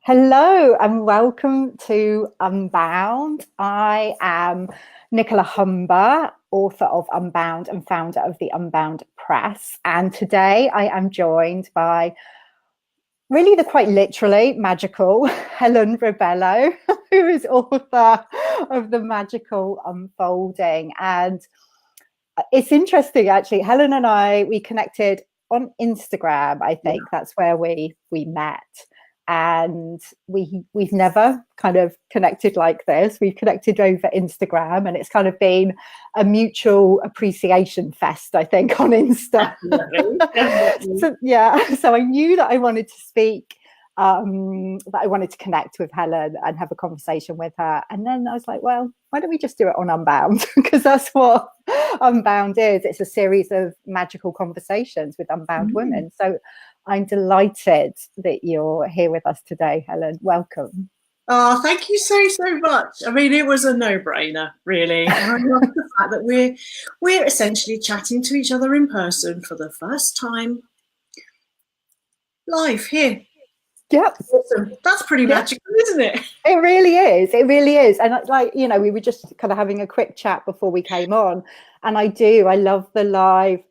Hello and welcome to Unbound. I am Nicola Humber, author of Unbound and founder of the Unbound Press. And today I am joined by really the quite literally magical Helen Rebello, who is author of The Magical Unfolding. And it's interesting, actually. Helen and we connected on Instagram. I think that's where we met. And we've never kind of connected like this. We've connected over Instagram, and it's kind of been a mutual appreciation fest, I think, on Insta. Definitely. So I knew that I wanted to speak, that I wanted to connect with Helen and have a conversation with her. And then I was like, well, why don't we just do it on Unbound? Because that's what Unbound is. It's a series of magical conversations with unbound women. So I'm delighted that you're here with us today, Helen. Welcome. Oh, thank you so much. I mean, it was a no-brainer, really. And I love the fact that we're essentially chatting to each other in person for the first time live here. Yep. Awesome. That's pretty magical, isn't it? It really is. It really is. And we were just kind of having a quick chat before we came on. And I love the live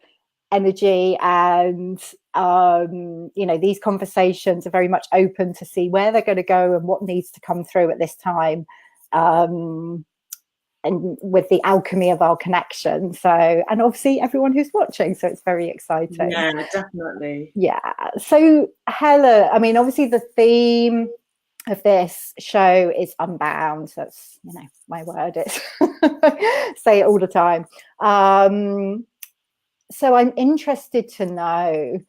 energy, and these conversations are very much open to see where they're going to go and what needs to come through at this time, and with the alchemy of our connection. So, and obviously everyone who's watching, so it's very exciting. Yeah, definitely. Yeah. So Helen, I mean, obviously the theme of this show is Unbound. That's, my word. It's say it all the time. So I'm interested to know,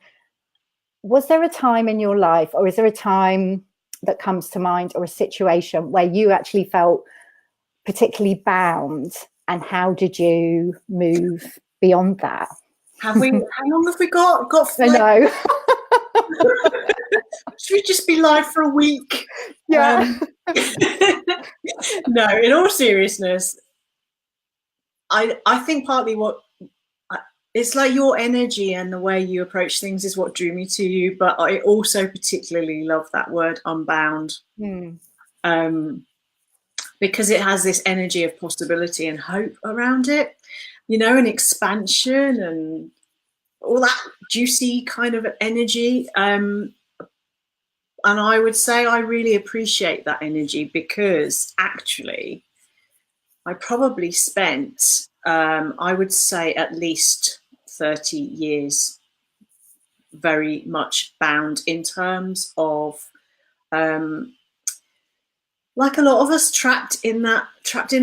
was there a time in your life, or is there a time that comes to mind, or a situation where you actually felt particularly bound, and how did you move beyond that? How long have we got? I know. Should we just be live for a week? Yeah. No, in all seriousness, I think partly it's like your energy and the way you approach things is what drew me to you. But I also particularly love that word unbound, because it has this energy of possibility and hope around it, and expansion and all that juicy kind of energy. And I would say I really appreciate that energy, because actually I probably spent, I would say, at least 30 years very much bound, in terms of like a lot of us trapped in a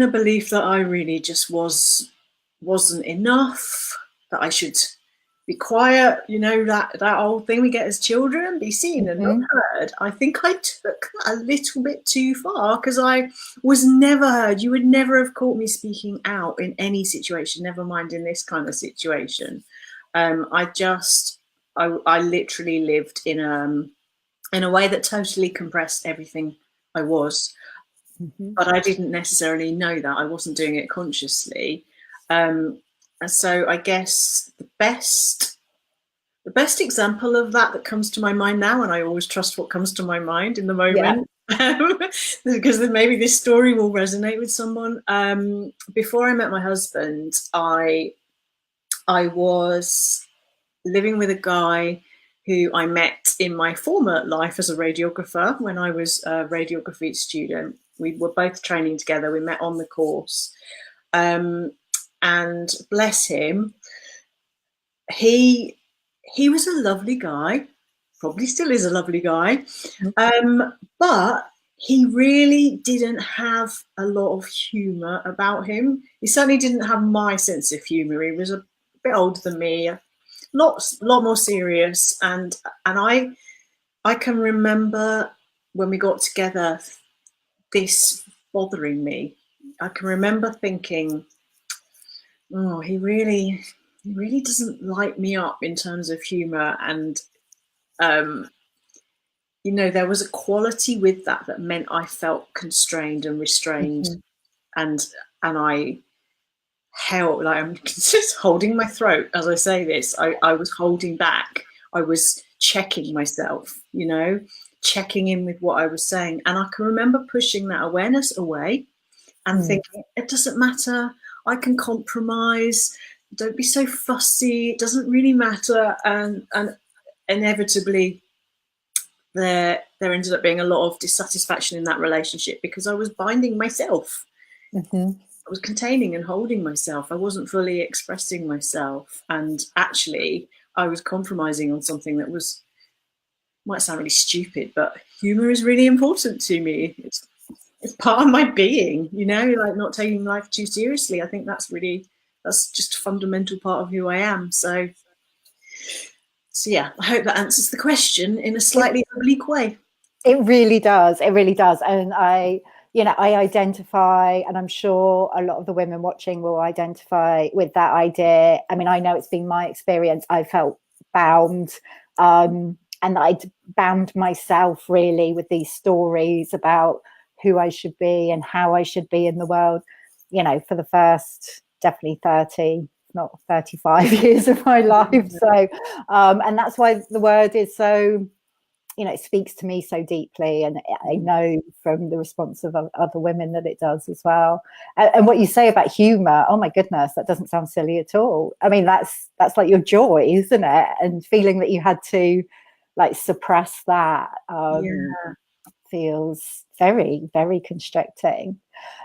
belief that I really just wasn't enough, that I should be quiet, that old thing we get as children, be seen and not heard. I think I took that a little bit too far, because I was never heard. You would never have caught me speaking out in any situation, never mind in this kind of situation. I literally lived in a way that totally compressed everything I was. But I didn't necessarily know that. I wasn't doing it consciously. And so I guess the best example of that comes to my mind now, and I always trust what comes to my mind in the moment, because then maybe this story will resonate with someone. Before I met my husband, I was living with a guy who I met in my former life as a radiographer, when I was a radiography student. We were both training together. We met on the course. And bless him, he was a lovely guy, probably still is a lovely guy, but he really didn't have a lot of humour about him. He certainly didn't have my sense of humour. He was a bit older than me, a lot more serious, and I can remember when we got together, this bothering me. I can remember thinking, oh, he really doesn't light me up in terms of humour. And there was a quality with that meant I felt constrained and restrained, and I held, like, I'm just holding my throat as I say this. I was holding back. I was checking myself, checking in with what I was saying. And I can remember pushing that awareness away and thinking, it doesn't matter, I can compromise, don't be so fussy, it doesn't really matter. And inevitably there ended up being a lot of dissatisfaction in that relationship because I was binding myself. I was containing and holding myself. I wasn't fully expressing myself. And actually, I was compromising on something that might sound really stupid, but humor is really important to me. It's part of my being, you know, like not taking life too seriously. I think that's just a fundamental part of who I am. So yeah, I hope that answers the question in a slightly oblique way. It really does. It really does. And I identify, and I'm sure a lot of the women watching will identify with that idea. I mean, I know it's been my experience. I felt bound, and I'd bound myself really with these stories about who I should be and how I should be in the world, you know, for the first definitely 30, not 35 years of my life. So, and that's why the word is so, you know, it speaks to me so deeply, and I know from the response of other women that it does as well. And what you say about humor, oh my goodness, that doesn't sound silly at all. I mean, that's like your joy, isn't it? And feeling that you had to like suppress that feels very, very constricting.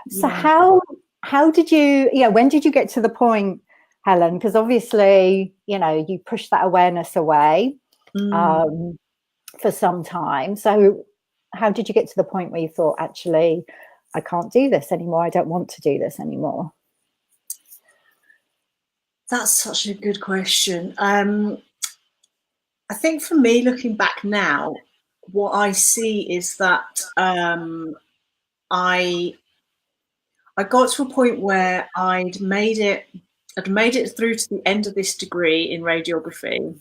So how did you, when did you get to the point, Helen? Because obviously, you know, you pushed that awareness away for some time. So how did you get to the point where you thought, actually, I can't do this anymore, I don't want to do this anymore? That's such a good question. I think for me, looking back now, what I see is that I got to a point where I'd made it through to the end of this degree in radiography.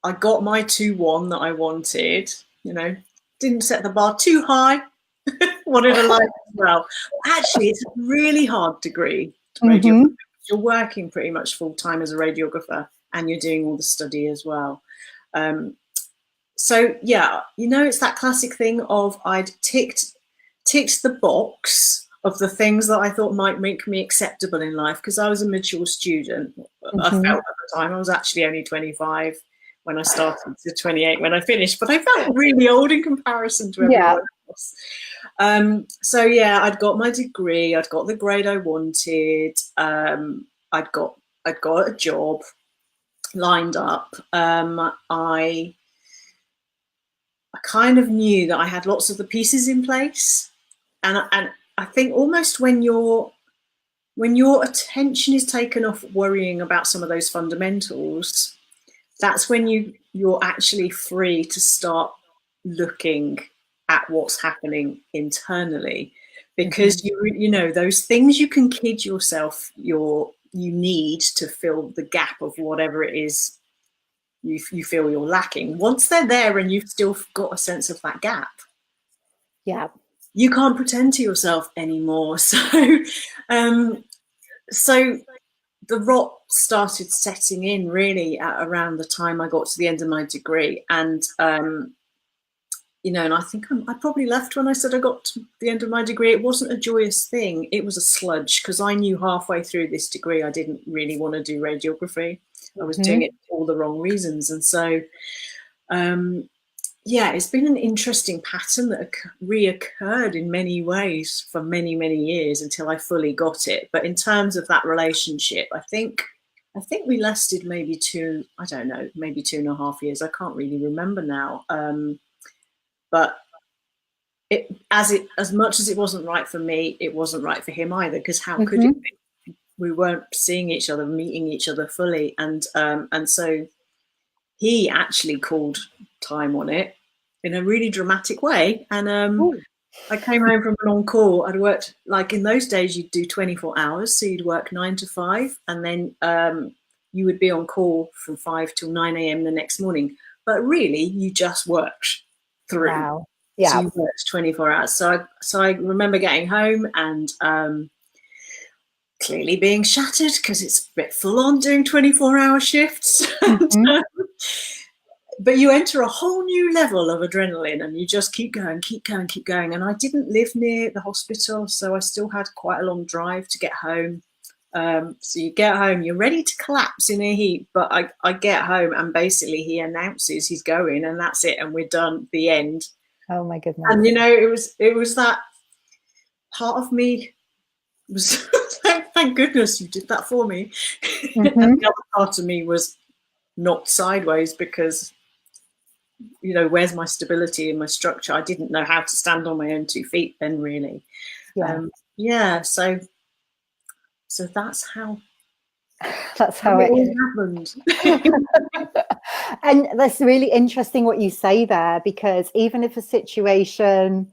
I got my 2-1 that I wanted, you know, didn't set the bar too high, wanted a life as well. Actually, it's a really hard degree, radiography. You're working pretty much full time as a radiographer and you're doing all the study as well. So yeah, you know, it's that classic thing of I'd ticked the box of the things that I thought might make me acceptable in life because I was a mature student. I felt at the time I was actually only 25 when I started to 28 when I finished, but I felt really old in comparison to everyone else. So yeah, I'd got my degree, I'd got the grade I wanted, I'd got a job lined up. I kind of knew that I had lots of the pieces in place, and I think almost when your attention is taken off worrying about some of those fundamentals, that's when you're actually free to start looking at what's happening internally, because you know those things you can kid yourself you need to fill the gap of whatever it is you feel you're lacking. Once they're there and you've still got a sense of that gap, you can't pretend to yourself anymore. So the rot started setting in really at around the time I got to the end of my degree, and you know, and I think I probably left when I said I got to the end of my degree. It wasn't a joyous thing, it was a sludge, because I knew halfway through this degree I didn't really want to do radiography. I was doing it for all the wrong reasons. And so yeah, it's been an interesting pattern that reoccurred in many ways for many, many years until I fully got it. But in terms of that relationship, I think we lasted maybe maybe 2.5 years. I can't really remember now. But as much as it wasn't right for me, it wasn't right for him either, because how could it be? We weren't seeing each other, meeting each other fully. And so he actually called time on it in a really dramatic way. And I came home from an on-call. I'd worked, like in those days, you'd do 24 hours. So you'd work 9 to 5, and then you would be on call from 5 till 9 a.m. the next morning. But really, you just worked through. Wow. Yeah. So you worked 24 hours. So I remember getting home and clearly being shattered, because it's a bit full on doing 24-hour shifts. but you enter a whole new level of adrenaline, and you just keep going, keep going, keep going. And I didn't live near the hospital, so I still had quite a long drive to get home. So you get home, you're ready to collapse in a heap, but I get home and basically he announces he's going, and that's it, and we're done, the end. Oh my goodness. And you know, it was that part of me was thank goodness you did that for me. Mm-hmm. And the other part of me was knocked sideways because, you know, where's my stability and my structure? I didn't know how to stand on my own 2 feet then, really. Yeah. So that's how it all happened. And that's really interesting what you say there, because even if a situation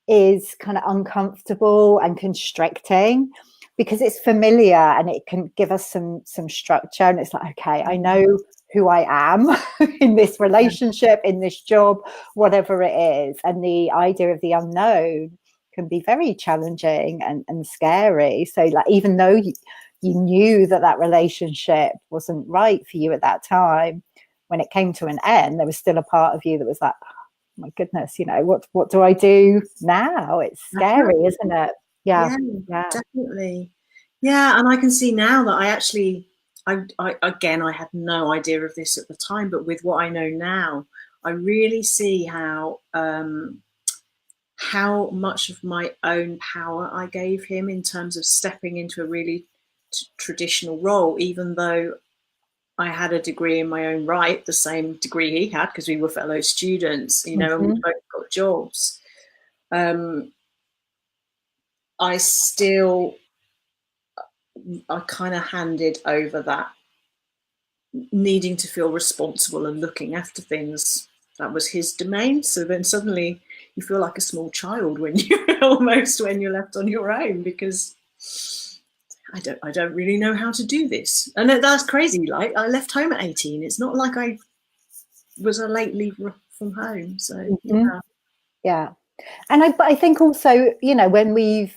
is kind of uncomfortable and constricting, because it's familiar and it can give us some structure, and it's like, okay, I know who I am in this relationship, in this job, whatever it is. And the idea of the unknown can be very challenging and scary. So like, even though you knew that relationship wasn't right for you at that time, when it came to an end, there was still a part of you that was like, oh my goodness, you know, what do I do now? It's scary, isn't it? Yeah, definitely. Yeah, and I can see now that I actually, I again, I had no idea of this at the time, but with what I know now, I really see how much of my own power I gave him in terms of stepping into a really traditional role, even though I had a degree in my own right, the same degree he had, because we were fellow students, you know, and we both got jobs. I kind of handed over that needing to feel responsible and looking after things. That was his domain. So then suddenly you feel like a small child when you're left on your own, because I don't really know how to do this. And that's crazy. Like, I left home at 18. It's not like I was a late leaver from home. So yeah. And I think also, you know, when we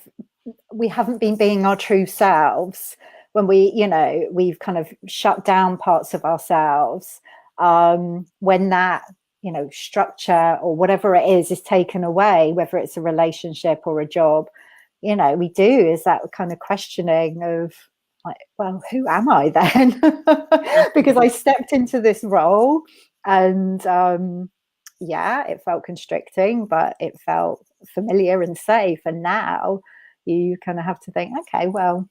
haven't been being our true selves, when we've kind of shut down parts of ourselves, when that, you know, structure or whatever it is taken away, whether it's a relationship or a job, you know, we do is that kind of questioning of like, well, who am I then? Because I stepped into this role, and yeah, it felt constricting, but it felt familiar and safe. And now you kind of have to think, okay, well,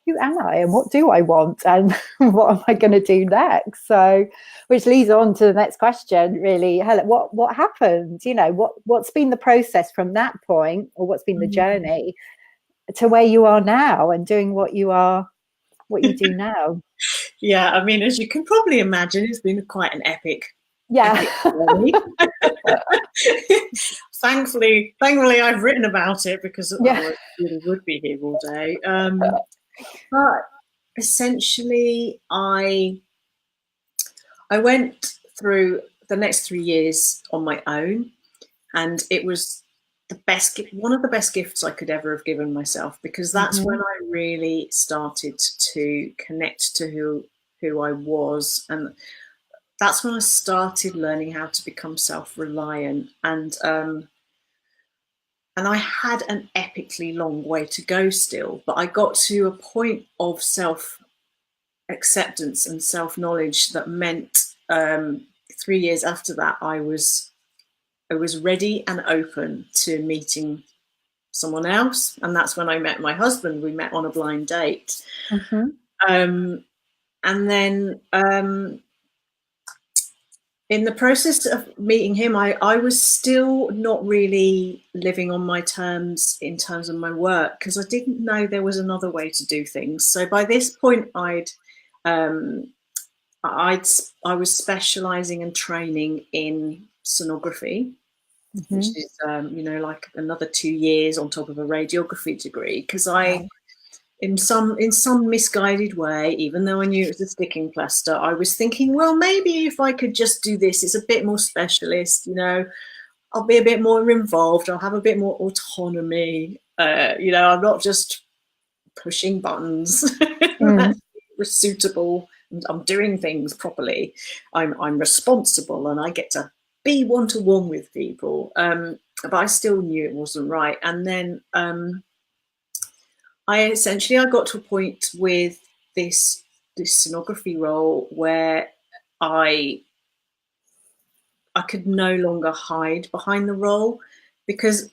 who am I and what do I want and what am I going to do next? So, which leads on to the next question, really, Helen, what happened? You know, what's been the process from that point, or what's been the journey to where you are now and doing what you do now? Yeah, I mean, as you can probably imagine, it's been quite an epic. Yeah. Thankfully, I've written about it, because otherwise I really would be here all day. But essentially, I went through the next 3 years on my own, and it was one of the best gifts I could ever have given myself, because that's when I really started to connect to who I was, and that's when I started learning how to become self-reliant. And I had an epically long way to go still, but I got to a point of self-acceptance and self-knowledge that meant 3 years after that, I was ready and open to meeting someone else. And that's when I met my husband. We met on a blind date. And then in the process of meeting him, I was still not really living on my terms in terms of my work, because I didn't know there was another way to do things. So by this point, I was specialising and training in sonography, which is you know, like another 2 years on top of a radiography degree, because in some misguided way, even though I knew it was a sticking plaster, I was thinking, well, maybe if I could just do this, it's a bit more specialist, you know, I'll be a bit more involved, I'll have a bit more autonomy, you know, I'm not just pushing buttons. That's suitable I'm doing things properly. I'm responsible, and I get to be one-to-one with people. But I still knew it wasn't right. And then I got to a point with this sonography role where I could no longer hide behind the role, because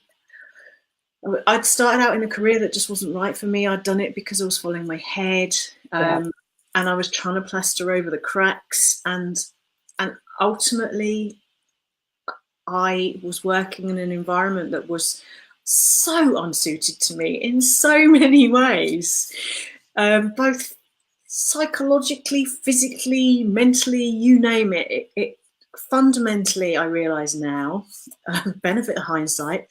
I'd started out in a career that just wasn't right for me. I'd done it because I was following my head, and I was trying to plaster over the cracks, and ultimately I was working in an environment that was so unsuited to me in so many ways, both psychologically, physically, mentally, you name it. It fundamentally, I realise now, benefit of hindsight,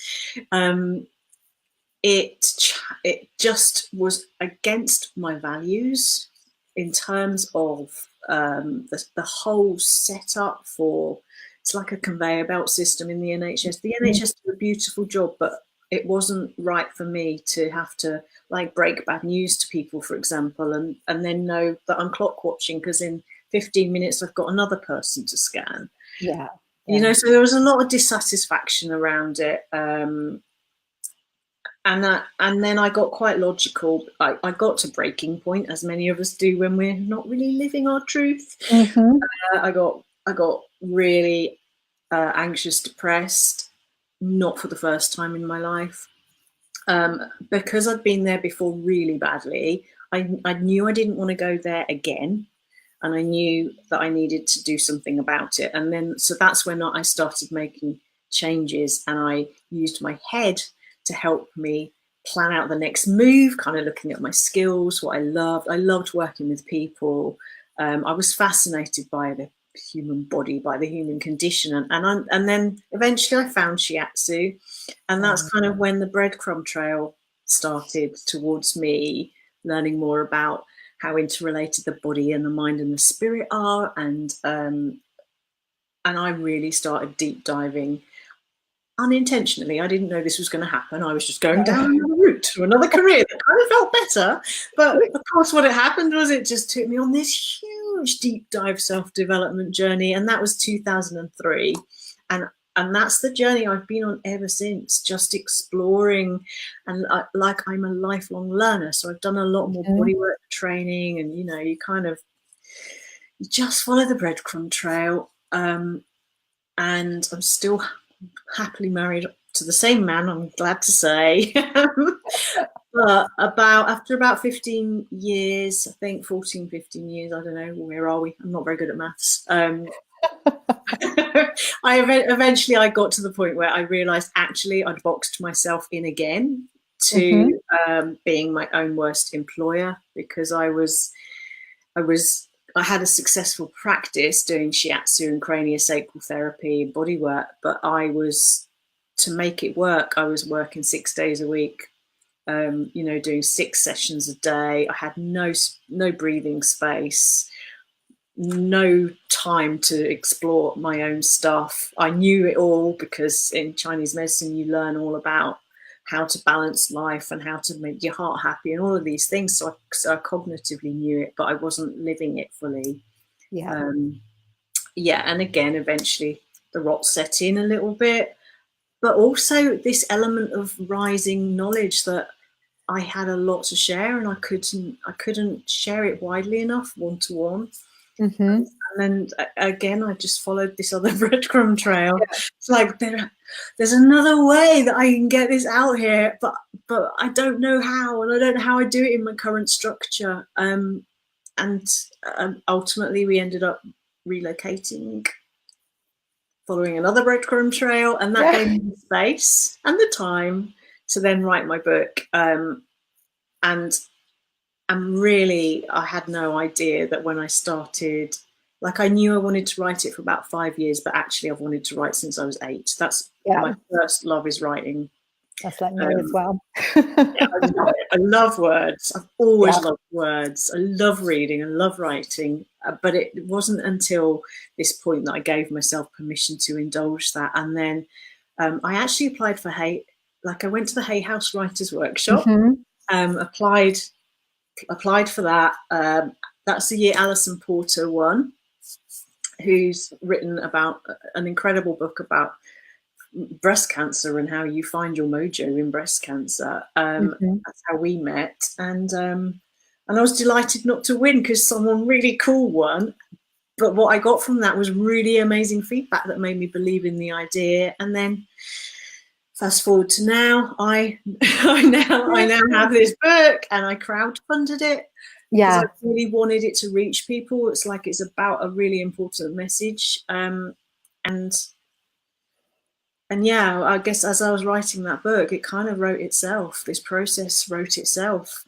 it just was against my values in terms of the whole setup for. It's like a conveyor belt system in the NHS. The NHS did a beautiful job, but it wasn't right for me to have to like break bad news to people, for example, and then know that I'm clock watching because in 15 minutes I've got another person to scan. You know, so there was a lot of dissatisfaction around it. And then I got quite logical. I got to breaking point, as many of us do when we're not really living our truth. I got really anxious, depressed, not for the first time in my life. Because I'd been there before really badly, I knew I didn't want to go there again. And I knew that I needed to do something about it. And then, so that's when I started making changes, and I used my head to help me plan out the next move, kind of looking at my skills, what I loved. I loved working with people. I was fascinated by the human body, by the human condition. And then eventually I found shiatsu. And that's kind of when the breadcrumb trail started towards me learning more about how interrelated the body and the mind and the spirit are. And I really started deep diving unintentionally. I didn't know this was going to happen. I was just going down another route to another career that kind of felt better. But of course, what had happened was it just took me on this huge deep dive self-development journey. And that was 2003. And that's the journey I've been on ever since, just exploring. And like I'm a lifelong learner. So I've done a lot more bodywork training, and, you know, you just follow the breadcrumb trail. And I'm still happily married to the same man, I'm glad to say. But after about 15 years, I think 14, 15 years, I don't know, where are we? I'm not very good at maths. Eventually I got to the point where I realized actually I'd boxed myself in again to being my own worst employer, because I had a successful practice doing shiatsu and craniosacral therapy and body work, but to make it work, I was working 6 days a week, you know, doing 6 sessions a day. I had no breathing space, no time to explore my own stuff. I knew it all because in Chinese medicine, you learn all about how to balance life and how to make your heart happy and all of these things. So I cognitively knew it, but I wasn't living it fully. And again, eventually the rot set in a little bit, but also this element of rising knowledge that I had a lot to share, and I couldn't share it widely enough one-to-one. And then again, I just followed this other breadcrumb trail. It's like there's another way that I can get this out here, but I don't know how, and I don't know how I do it in my current structure. And ultimately, we ended up relocating, following another breadcrumb trail, and that gave me the space and the time to then write my book. And really, I had no idea that when I started, like I knew I wanted to write it for about 5 years, but actually I've wanted to write since I was 8. That's my first love is writing. That's like me as well. I love words. I've always loved words. I love reading. I love writing. But it wasn't until this point that I gave myself permission to indulge that. And then I actually applied for I went to the Hay House Writers Workshop, applied for that. that's the year Alison Porter won, who's written about an incredible book about breast cancer and how you find your mojo in breast cancer. That's how we met, and I was delighted not to win because someone really cool won. But what I got from that was really amazing feedback that made me believe in the idea. And then fast forward to now, I now have this book, and I crowdfunded it because I really wanted it to reach people. It's like it's about a really important message, and yeah, I guess as I was writing that book, it kind of wrote itself. This process wrote itself.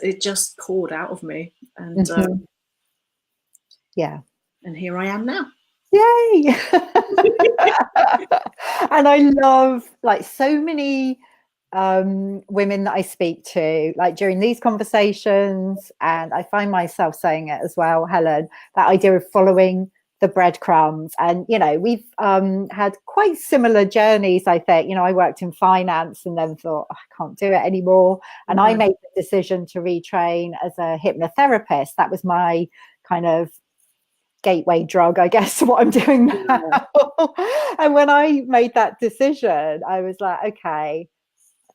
It just poured out of me, and yeah, and here I am now. Yay! And I love, like, so many women that I speak to, like during these conversations, and I find myself saying it as well, Helen, that idea of following the breadcrumbs. And, you know, we've had quite similar journeys, I think. You know, I worked in finance and then thought, oh, I can't do it anymore. And I made the decision to retrain as a hypnotherapist. That was my kind of gateway drug, I guess, to what I'm doing now. And when I made that decision, I was like, okay,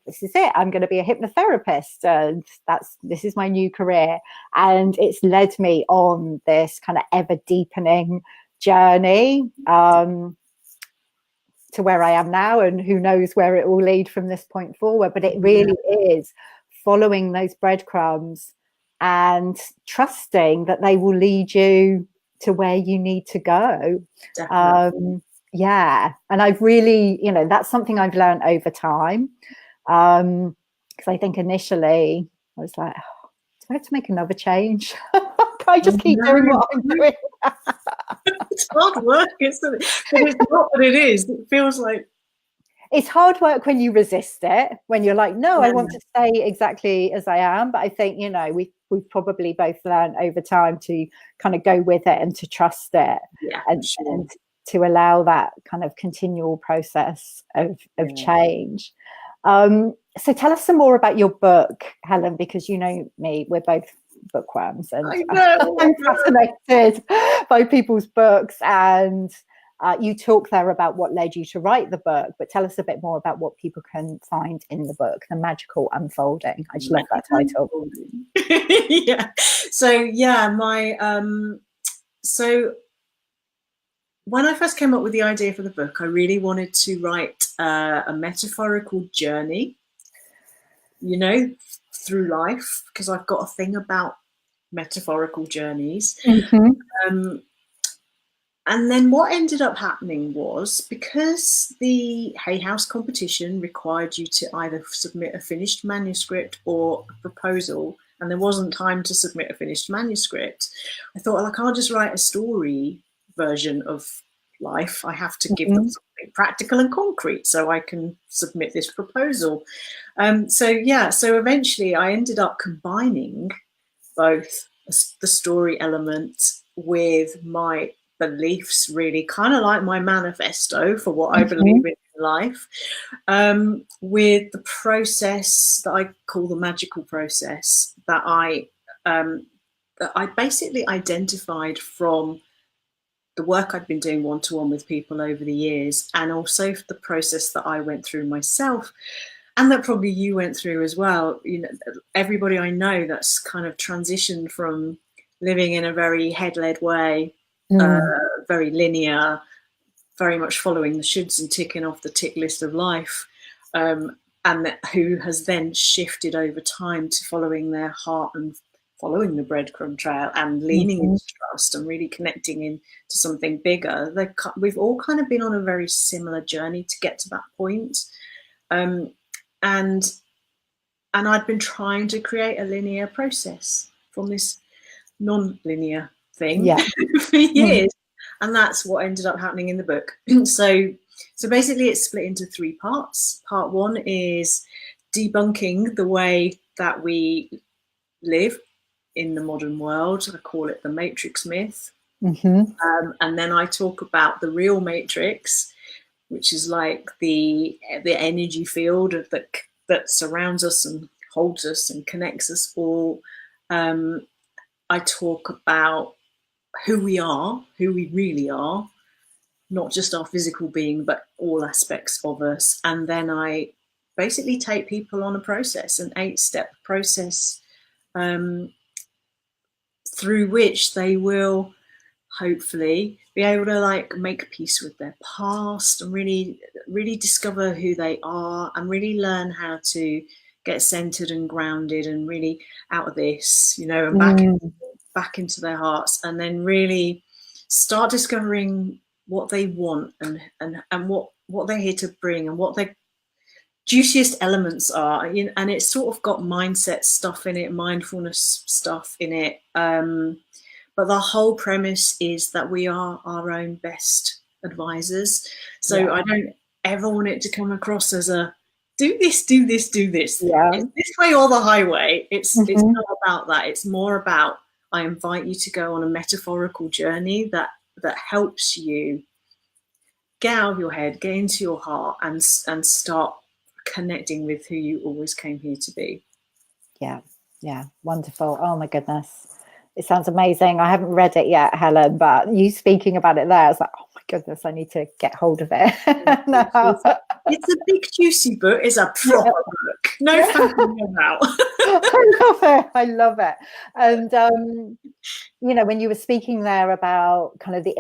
this is it. I'm going to be a hypnotherapist, and this is my new career. And it's led me on this kind of ever deepening journey to where I am now, and who knows where it will lead from this point forward. But it really is following those breadcrumbs and trusting that they will lead you to where you need to go. Yeah. And I've really, you know, that's something I've learned over time. Because I think initially I was like, oh, do I have to make another change? Can I just keep doing what I'm doing? It's hard work, isn't it? But it's not what it is. It feels like it's hard work when you resist it, when you're like, no, I want to stay exactly as I am. But I think, you know, we've probably both learned over time to kind of go with it and to trust it, and to allow that kind of continual process of change. So tell us some more about your book, Helen, because you know me, we're both bookworms, and I'm fascinated by people's books. And you talk there about what led you to write the book, but tell us a bit more about what people can find in the book, The Magical Unfolding. I just love that title. So when I first came up with the idea for the book, I really wanted to write a metaphorical journey, you know, through life, because I've got a thing about metaphorical journeys. And then what ended up happening was, because the Hay House competition required you to either submit a finished manuscript or a proposal, and there wasn't time to submit a finished manuscript, I thought, well, I can't just write a story version of life. I have to give them something practical and concrete so I can submit this proposal. So eventually I ended up combining both the story element with my beliefs, really kind of like my manifesto for what I believe in life, with the process that I call the magical process that I basically identified from the work I'd been doing one-to-one with people over the years, and also the process that I went through myself, and that probably you went through as well. You know, everybody I know that's kind of transitioned from living in a very head-led way, very linear, very much following the shoulds and ticking off the tick list of life, and who has then shifted over time to following their heart and following the breadcrumb trail and leaning into trust and really connecting into something bigger. We've all kind of been on a very similar journey to get to that point. And I'd been trying to create a linear process from this non-linear thing for years. And that's what ended up happening in the book. So basically it's split into 3 parts. Part 1 is debunking the way that we live in the modern world. I call it the matrix myth. And then I talk about the real matrix, which is like the energy field that surrounds us and holds us and connects us all, I talk about who we are, who we really are, not just our physical being, but all aspects of us. And then I basically take people on a process, an 8-step process, through which they will hopefully be able to like make peace with their past and really discover who they are and really learn how to get centered and grounded and really out of this, you know, and back into their hearts, and then really start discovering what they want and what they're here to bring and what their juiciest elements are, you know, and it's sort of got mindset stuff in it, mindfulness stuff in it, but the whole premise is that we are our own best advisors. So I don't ever want it to come across as a do this, do this, do this. It's this way or the highway. It's not about that. It's more about, I invite you to go on a metaphorical journey that helps you get out of your head, get into your heart, and start connecting with who you always came here to be. Yeah, wonderful. Oh my goodness, it sounds amazing. I haven't read it yet, Helen, but you speaking about it there, I was like, oh my goodness, I need to get hold of it. It's a big juicy book. It's a proper book. No faffing about. I love it. And you know, when you were speaking there about kind of the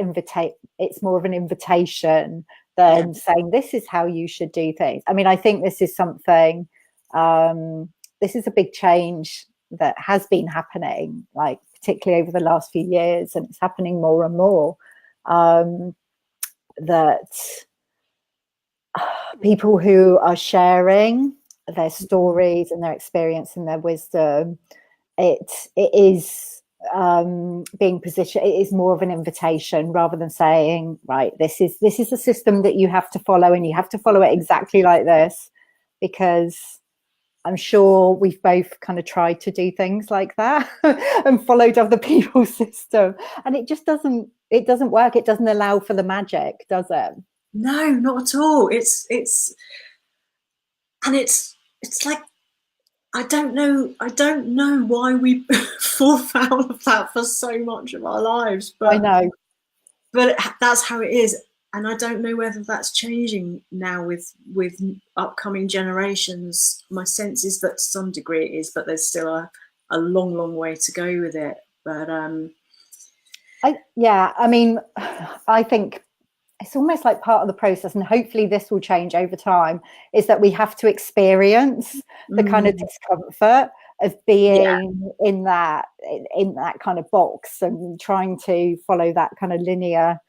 it's more of an invitation than saying this is how you should do things. I mean, I think this is something, this is a big change that has been happening, like particularly over the last few years, and it's happening more and more, that people who are sharing their stories and their experience and their wisdom, it is being positioned, it is more of an invitation rather than saying, right, this is a system that you have to follow and you have to follow it exactly like this, because I'm sure we've both kind of tried to do things like that and followed other people's system, and it just doesn't work. It doesn't allow for the magic, does it? No, not at all. It's like, I don't know why we fall foul of that for so much of our lives, but I know. But that's how it is. And I don't know whether that's changing now with upcoming generations. My sense is that to some degree it is, but there's still a long way to go with it. But I mean, I think it's almost like part of the process, and hopefully this will change over time, is that we have to experience the kind of discomfort of being in that kind of box and trying to follow that kind of linear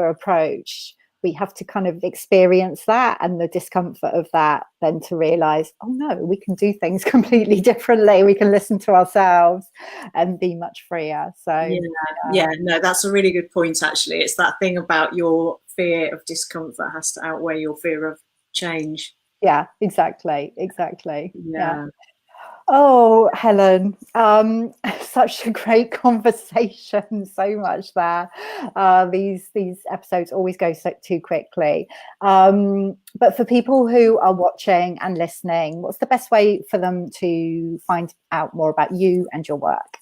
approach. We have to kind of experience that and the discomfort of that, then to realize, oh no, we can do things completely differently. We can listen to ourselves and be much freer. So no, that's a really good point, actually. It's that thing about your fear of discomfort has to outweigh your fear of change. Yeah, exactly. Yeah. Oh, Helen, such a great conversation. So much there. These episodes always go too quickly. But for people who are watching and listening, what's the best way for them to find out more about you and your work?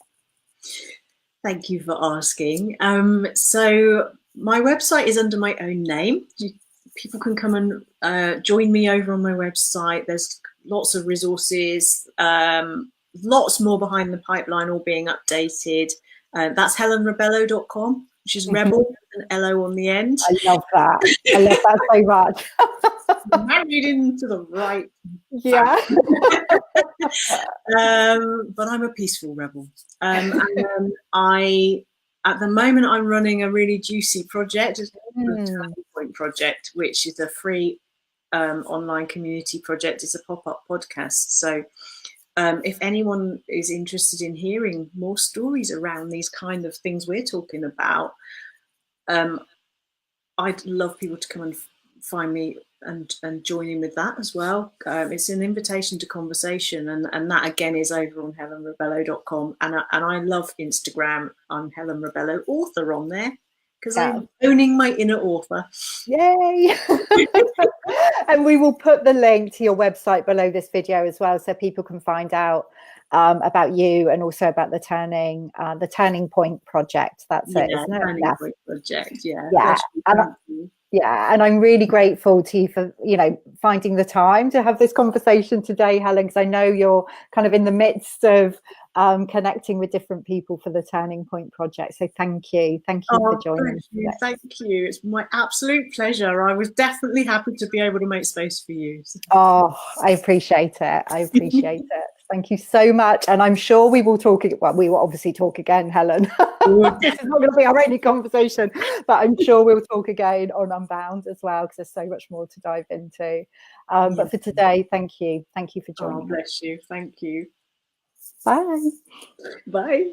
Thank you for asking. So my website is under my own name. People can come and join me over on my website. There's lots of resources, lots more behind the pipeline, all being updated. That's helenrebello.com, which is rebel with an L-O on the end. I love that. I love that so much. Married into the right. Yeah. But I'm a peaceful rebel. At the moment, I'm running a really juicy project, a Turning Point project, which is a free online community project. It's a pop-up podcast. So if anyone is interested in hearing more stories around these kind of things we're talking about, I'd love people to come and find me and join in with that as well. It's an invitation to conversation, and that again is over on helenrebello.com, and I love Instagram. I'm Helen Rebello, author on there. because I'm owning my inner author. Yay! And we will put the link to your website below this video as well, so people can find out about you and also about the Turning Point project. That's it, isn't it? Turning Point project. Yeah. Yeah, and I'm really grateful to you for, you know, finding the time to have this conversation today, Helen, because I know you're kind of in the midst of connecting with different people for the Turning Point project. So thank you for joining us today. Thank you. It's my absolute pleasure. I was definitely happy to be able to make space for you. Oh, I appreciate it. I appreciate it. Thank you so much. And I'm sure we will talk. Well, we will obviously talk again, Helen. This is not going to be our only conversation, but I'm sure we'll talk again on Unbound as well, because there's so much more to dive into. But for today, thank you. Thank you for joining. Oh, bless you. Thank you. Bye. Bye.